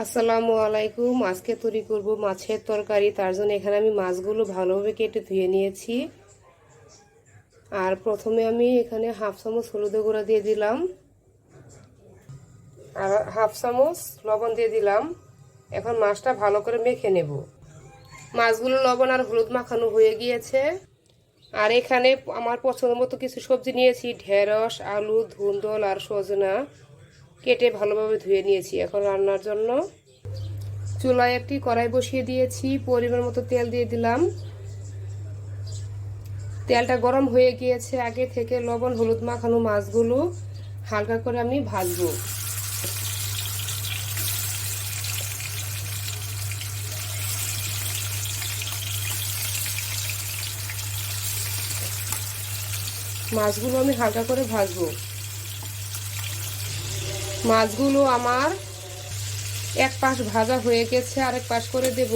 আসসালামু আলাইকুম। আজকে তৈরি করব মাছের তরকারি। তার জন্য এখানে আমি মাছগুলো ভালোভাবে কেটে ধুয়ে নিয়েছি। আর প্রথমে আমি এখানে হাফ চামচ হলুদের গুঁড়া দিয়ে দিলাম আর হাফ চামচ লবণ দিয়ে দিলাম। এখন মাছটা ভালো করে মেখে নেব। মাছগুলো লবণ আর হলুদ মাখানো হয়ে গিয়েছে। আর এখানে আমার পছন্দ মতো কিছু সবজি নিয়েছি, ঢেঁড়স, আলু, ধুন্দল আর সজনা কেটে ভালোভাবে ধুয়ে নিয়েছি। এখন রান্নার জন্য চুলায় একটি কড়াই বসিয়ে দিয়েছি, পরিমাণ মতো তেল দিয়ে দিলাম। তেলটা গরম হয়ে গিয়েছে। আগে থেকে লবণ হলুদ মাখানো মাছগুলো হালকা করে আমি ভাজবো। মাছগুলো আমি হালকা করে ভাজবো। মাছগুলো আমার এক পাশ ভাজা হয়ে গেছে, আরেক পাশ করে দেব।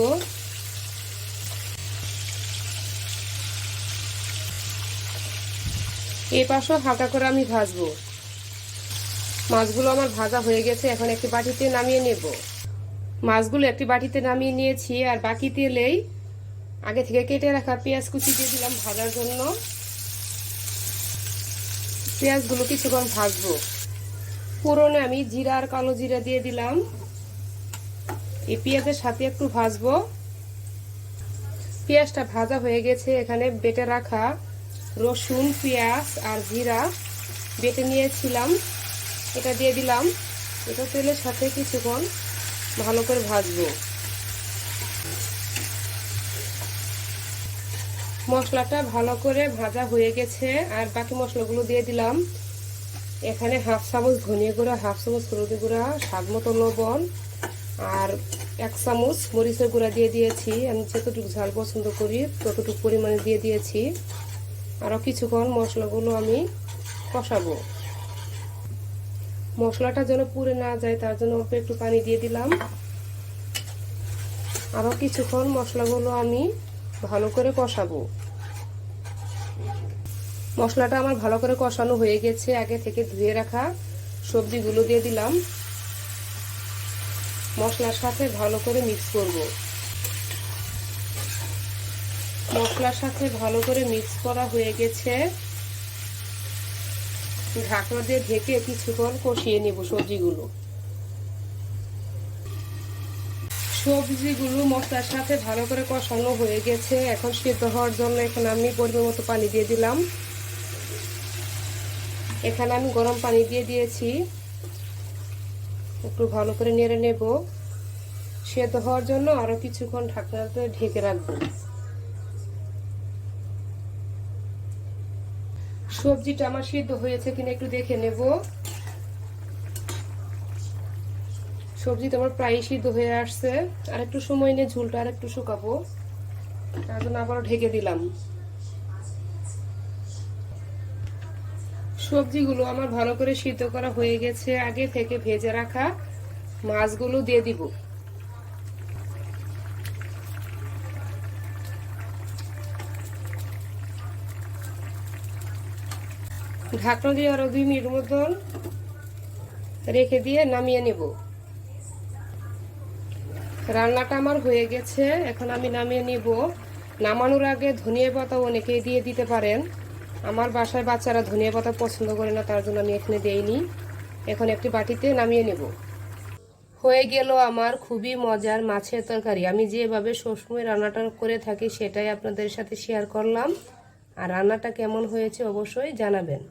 এই পাশও হালকা করে আমি ভাজবো। মাছগুলো আমার ভাজা হয়ে গেছে। এখন একটি বাটিতে নামিয়ে নেব। মাছগুলো একটি বাটিতে নামিয়ে নিয়েছি। আর বাকি তেলেই আগে থেকে কেটে রাখা পেঁয়াজ কুচি দিয়ে দিলাম ভাজার জন্য। পেঁয়াজগুলো কিছুক্ষণ ভাজবো। ফোড়নে আমি জিরা আর কালো জিরা দিয়ে দিলাম। এই পেঁয়াজের সাথে একটু ভাজবো। পেঁয়াজটা ভাজা হয়ে গেছে। এখানে বেটে রাখা রসুন, পেঁয়াজ আর জিরা বেটে নিয়েছিলাম, এটা দিয়ে দিলাম। এটা তেলের সাথে কিছুক্ষণ ভালো করে ভাজবো। মশলাটা ভালো করে ভাজা হয়ে গেছে। আর বাকি মশলাগুলো দিয়ে দিলাম। এখানে হাফ চামচ ধনিয়া গুঁড়া, হাফ চামচ হলুদের গুঁড়া, স্বাদ মতো লবণ আর এক চামচ মরিচের গুঁড়া দিয়ে দিয়েছি। আমি যতটুকু ঝাল পছন্দ করি ততটুকু পরিমাণে দিয়ে দিয়েছি। আরও কিছুক্ষণ মশলাগুলো আমি কষাবো। মশলাটা যেন পুড়ে না যায় তার জন্য অল্প একটু পানি দিয়ে দিলাম। আরও কিছুক্ষণ মশলাগুলো আমি ভালো করে কষাবো। মশলাটা আমার ভালো করে কষানো হয়ে গেছে। আগে থেকে ধুয়ে রাখা সবজিগুলো দিয়ে দিলাম। মশলার সাথে ভালো করে মিক্স করব। মশলার সাথে ভালো করে মিক্স করা হয়ে গেছে। ঢাকনা দিয়ে ঢেকে কিছুক্ষণ কষিয়ে নেব সবজিগুলো। সবজিগুলো মশলার সাথে ভালো করে কষানো হয়ে গেছে। এখন সিদ্ধ হওয়ার জন্য এখানে আমি পরিমাণ মতো পানি দিয়ে দিলাম। এখানে আমি গরম পানি দিয়ে দিয়েছি। একটু ভালো করে নেড়ে নেব। সিদ্ধ হওয়ার জন্য আরো কিছুক্ষণ ঢাকনাতে ঢেকে রাখবো। সবজিটা আমার সিদ্ধ হয়েছে কিনা একটু দেখে নেব। সবজিটা আমার প্রায় সিদ্ধ হয়ে আসছে। আর একটু সময় নিয়ে ঝোলটা আর একটু শুকাবো, তার জন্য আবারও ঢেকে দিলাম। সবজিগুলো আমার ভালো করে সিদ্ধ করা হয়ে গেছে। আগে থেকে ভেজে রাখা মাছগুলো দিয়ে দিব। ঢাকনা দিয়ে আরো 2 মিনিট মতন রেখে দিয়ে নামিয়ে নেব। রান্নাটা আমার হয়ে গেছে। এখন আমি নামিয়ে নিব। নামানোর আগে ধনিয়া পাতা অনেকেই দিয়ে দিতে পারেন। আমার বাসায় বাচ্চারা ধনিয়া পাতা পছন্দ করে না, তার জন্য আমি এখানে দেইনি। এখন একটি বাটিতে নামিয়ে নেব। হয়ে গেল আমার খুবই মজার মাছের তরকারি। আমি যেভাবে সবসময় রান্নাটা করে থাকি সেটাই আপনাদের সাথে শেয়ার করলাম। আর রান্নাটা কেমন হয়েছে অবশ্যই জানাবেন।